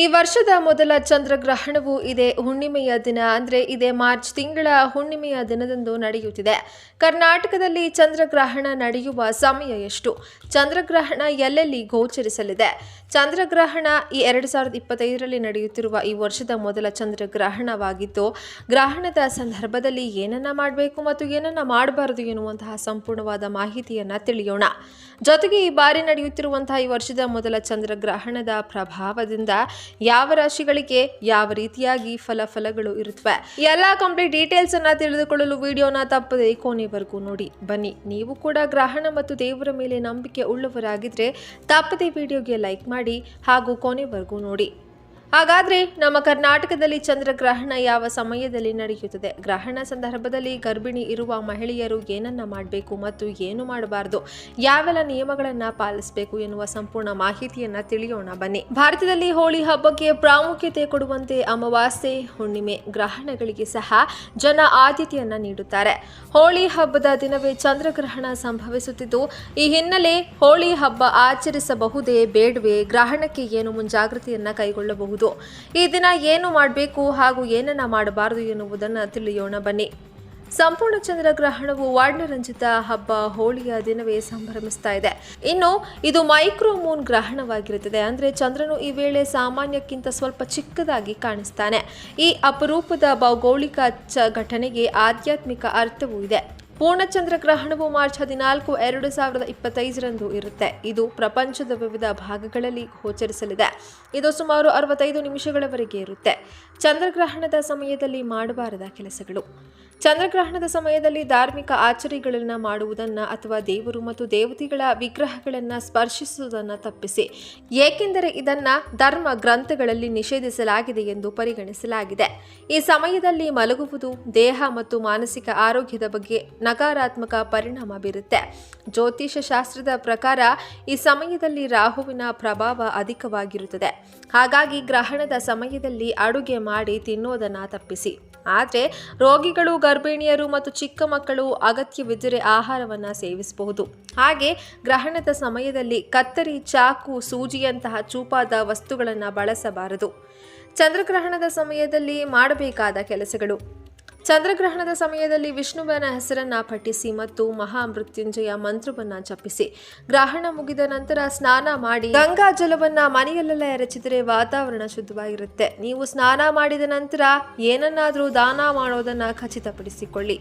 ಈ ವರ್ಷದ ಮೊದಲ ಚಂದ್ರಗ್ರಹಣವು ಇದೇ ಹುಣ್ಣಿಮೆಯ ದಿನ ಅಂದರೆ ಇದೇ ಮಾರ್ಚ್ ತಿಂಗಳ ಹುಣ್ಣಿಮೆಯ ದಿನದಂದು ನಡೆಯುತ್ತಿದೆ. ಕರ್ನಾಟಕದಲ್ಲಿ ಚಂದ್ರಗ್ರಹಣ ನಡೆಯುವ ಸಮಯ ಎಷ್ಟು? ಚಂದ್ರಗ್ರಹಣ ಎಲ್ಲೆಲ್ಲಿ ಗೋಚರಿಸಲಿದೆ? ಚಂದ್ರಗ್ರಹಣ ಈ 2025ರಲ್ಲಿ ನಡೆಯುತ್ತಿರುವ ಈ ವರ್ಷದ ಮೊದಲ ಚಂದ್ರಗ್ರಹಣವಾಗಿದ್ದು, ಗ್ರಹಣದ ಸಂದರ್ಭದಲ್ಲಿ ಏನನ್ನ ಮಾಡಬೇಕು ಮತ್ತು ಏನನ್ನ ಮಾಡಬಾರದು ಎನ್ನುವಂತಹ ಸಂಪೂರ್ಣವಾದ ಮಾಹಿತಿಯನ್ನ ತಿಳಿಯೋಣ. ಜೊತೆಗೆ ಈ ಬಾರಿ ನಡೆಯುತ್ತಿರುವಂತಹ ಈ ವರ್ಷದ ಮೊದಲ ಚಂದ್ರಗ್ರಹಣದ ಪ್ರಭಾವದಿಂದ ಯಾವ ರಾಶಿಗಳಿಗೆ ಯಾವ ರೀತಿಯಾಗಿ ಫಲಗಳು ಇರುತ್ತವೆ, ಎಲ್ಲ ಕಂಪ್ಲೀಟ್ ಡೀಟೇಲ್ಸ್ ಅನ್ನ ತಿಳಿದುಕೊಳ್ಳಲು ವಿಡಿಯೋನ ತಪ್ಪದೆ ಕೊನೆವರೆಗೂ ನೋಡಿ. ಬನ್ನಿ, ನೀವು ಕೂಡ ಗ್ರಹಣ ಮತ್ತು ದೇವರ ಮೇಲೆ ನಂಬಿಕೆ ಉಳ್ಳವರಾಗಿದ್ರೆ ತಪ್ಪದೆ ವಿಡಿಯೋಗೆ ಲೈಕ್ ಮಾಡಿ ಹಾಗೂ ಕೊನೆವರೆಗೂ ನೋಡಿ. ಹಾಗಾದ್ರೆ ನಮ್ಮ ಕರ್ನಾಟಕದಲ್ಲಿ ಚಂದ್ರಗ್ರಹಣ ಯಾವ ಸಮಯದಲ್ಲಿ ನಡೆಯುತ್ತದೆ? ಗ್ರಹಣ ಸಂದರ್ಭದಲ್ಲಿ ಗರ್ಭಿಣಿ ಇರುವ ಮಹಿಳೆಯರು ಏನನ್ನ ಮಾಡಬೇಕು ಮತ್ತು ಏನು ಮಾಡಬಾರದು, ಯಾವೆಲ್ಲ ನಿಯಮಗಳನ್ನ ಪಾಲಿಸಬೇಕು ಎನ್ನುವ ಸಂಪೂರ್ಣ ಮಾಹಿತಿಯನ್ನ ತಿಳಿಯೋಣ. ಬನ್ನಿ. ಭಾರತದಲ್ಲಿ ಹೋಳಿ ಹಬ್ಬಕ್ಕೆ ಪ್ರಾಮುಖ್ಯತೆ ಕೊಡುವಂತೆ ಅಮಾವಾಸ್ಯೆ, ಹುಣ್ಣಿಮೆ, ಗ್ರಹಣಗಳಿಗೆ ಸಹ ಜನ ಆದ್ಯತೆಯನ್ನ ನೀಡುತ್ತಾರೆ. ಹೋಳಿ ಹಬ್ಬದ ದಿನವೇ ಚಂದ್ರಗ್ರಹಣ ಸಂಭವಿಸುತ್ತಿದ್ದು, ಈ ಹಿನ್ನೆಲೆ ಹೋಳಿ ಹಬ್ಬ ಆಚರಿಸಬಹುದೇ ಬೇಡವೇ, ಗ್ರಹಣಕ್ಕೆ ಏನು ಮುಂಜಾಗ್ರತೆಯನ್ನ ಕೈಗೊಳ್ಳಬಹುದು, ಈ ದಿನ ಏನು ಮಾಡಬೇಕು ಹಾಗೂ ಏನನ್ನ ಮಾಡಬಾರದು ಎನ್ನುವುದನ್ನು ತಿಳಿಯೋಣ. ಬನ್ನಿ. ಸಂಪೂರ್ಣ ಚಂದ್ರಗ್ರಹಣವು ವರ್ಣರಂಜಿತ ಹಬ್ಬ ಹೋಳಿಯ ದಿನವೇ ಸಂಭ್ರಮಿಸ್ತಾ ಇದೆ. ಇನ್ನು ಇದು ಮೈಕ್ರೋ ಮೂನ್ ಗ್ರಹಣವಾಗಿರುತ್ತದೆ. ಅಂದರೆ ಚಂದ್ರನು ಈ ವೇಳೆ ಸಾಮಾನ್ಯಕ್ಕಿಂತ ಸ್ವಲ್ಪ ಚಿಕ್ಕದಾಗಿ ಕಾಣಿಸ್ತಾನೆ. ಈ ಅಪರೂಪದ ಭೌಗೋಳಿಕ ಘಟನೆಗೆ ಆಧ್ಯಾತ್ಮಿಕ ಅರ್ಥವೂ ಇದೆ. ಪೂರ್ಣ ಚಂದ್ರಗ್ರಹಣವು ಮಾರ್ಚ್ 14, 2025ರಂದು ಇರುತ್ತೆ. ಇದು ಪ್ರಪಂಚದ ವಿವಿಧ ಭಾಗಗಳಲ್ಲಿ ಗೋಚರಿಸಲಿದೆ. ಇದು ಸುಮಾರು 65 ನಿಮಿಷಗಳವರೆಗೆ ಇರುತ್ತೆ. ಚಂದ್ರಗ್ರಹಣದ ಸಮಯದಲ್ಲಿ ಮಾಡಬಾರದ ಕೆಲಸಗಳು. ಚಂದ್ರಗ್ರಹಣದ ಸಮಯದಲ್ಲಿ ಧಾರ್ಮಿಕ ಆಚರಣೆಗಳನ್ನು ಮಾಡುವುದನ್ನು ಅಥವಾ ದೇವರು ಮತ್ತು ದೇವತೆಗಳ ವಿಗ್ರಹಗಳನ್ನು ಸ್ಪರ್ಶಿಸುವುದನ್ನು ತಪ್ಪಿಸಿ, ಏಕೆಂದರೆ ಇದನ್ನು ಧರ್ಮ ಗ್ರಂಥಗಳಲ್ಲಿ ನಿಷೇಧಿಸಲಾಗಿದೆ ಎಂದು ಪರಿಗಣಿಸಲಾಗಿದೆ. ಈ ಸಮಯದಲ್ಲಿ ಮಲಗುವುದು ದೇಹ ಮತ್ತು ಮಾನಸಿಕ ಆರೋಗ್ಯದ ಬಗ್ಗೆ ನಕಾರಾತ್ಮಕ ಪರಿಣಾಮ ಬೀರುತ್ತೆ. ಜ್ಯೋತಿಷ ಶಾಸ್ತ್ರದ ಪ್ರಕಾರ ಈ ಸಮಯದಲ್ಲಿ ರಾಹುವಿನ ಪ್ರಭಾವ ಅಧಿಕವಾಗಿರುತ್ತದೆ. ಹಾಗಾಗಿ ಗ್ರಹಣದ ಸಮಯದಲ್ಲಿ ಅಡುಗೆ ಮಾಡಿ ತಿನ್ನೋದನ್ನು ತಪ್ಪಿಸಿ. ಆದರೆ ರೋಗಿಗಳು, ಗರ್ಭಿಣಿಯರು ಮತ್ತು ಚಿಕ್ಕ ಮಕ್ಕಳು ಅಗತ್ಯವಿದ್ದರೆ ಆಹಾರವನ್ನು ಸೇವಿಸಬಹುದು. ಹಾಗೆ ಗ್ರಹಣದ ಸಮಯದಲ್ಲಿ ಕತ್ತರಿ, ಚಾಕು, ಸೂಜಿಯಂತಹ ಚೂಪಾದ ವಸ್ತುಗಳನ್ನು ಬಳಸಬಾರದು. ಚಂದ್ರಗ್ರಹಣದ ಸಮಯದಲ್ಲಿ ಮಾಡಬೇಕಾದ ಕೆಲಸಗಳು. ಚಂದ್ರಗ್ರಹಣದ ಸಮಯದಲ್ಲಿ ವಿಷ್ಣುವಿನ ಹೆಸರನ್ನ ಪಠಿಸಿ ಮತ್ತು ಮಹಾಮೃತ್ಯುಂಜಯ ಮಂತ್ರವನ್ನ ಜಪಿಸಿ. ಗ್ರಹಣ ಮುಗಿದ ನಂತರ ಸ್ನಾನ ಮಾಡಿ ಗಂಗಾ ಜಲವನ್ನ ಮನೆಯಲ್ಲೆಲ್ಲ ಎರಚಿದರೆ ವಾತಾವರಣ ಶುದ್ಧವಾಗಿರುತ್ತೆ. ನೀವು ಸ್ನಾನ ಮಾಡಿದ ನಂತರ ಏನನ್ನಾದರೂ ದಾನ ಮಾಡೋದನ್ನ ಖಚಿತಪಡಿಸಿಕೊಳ್ಳಿ.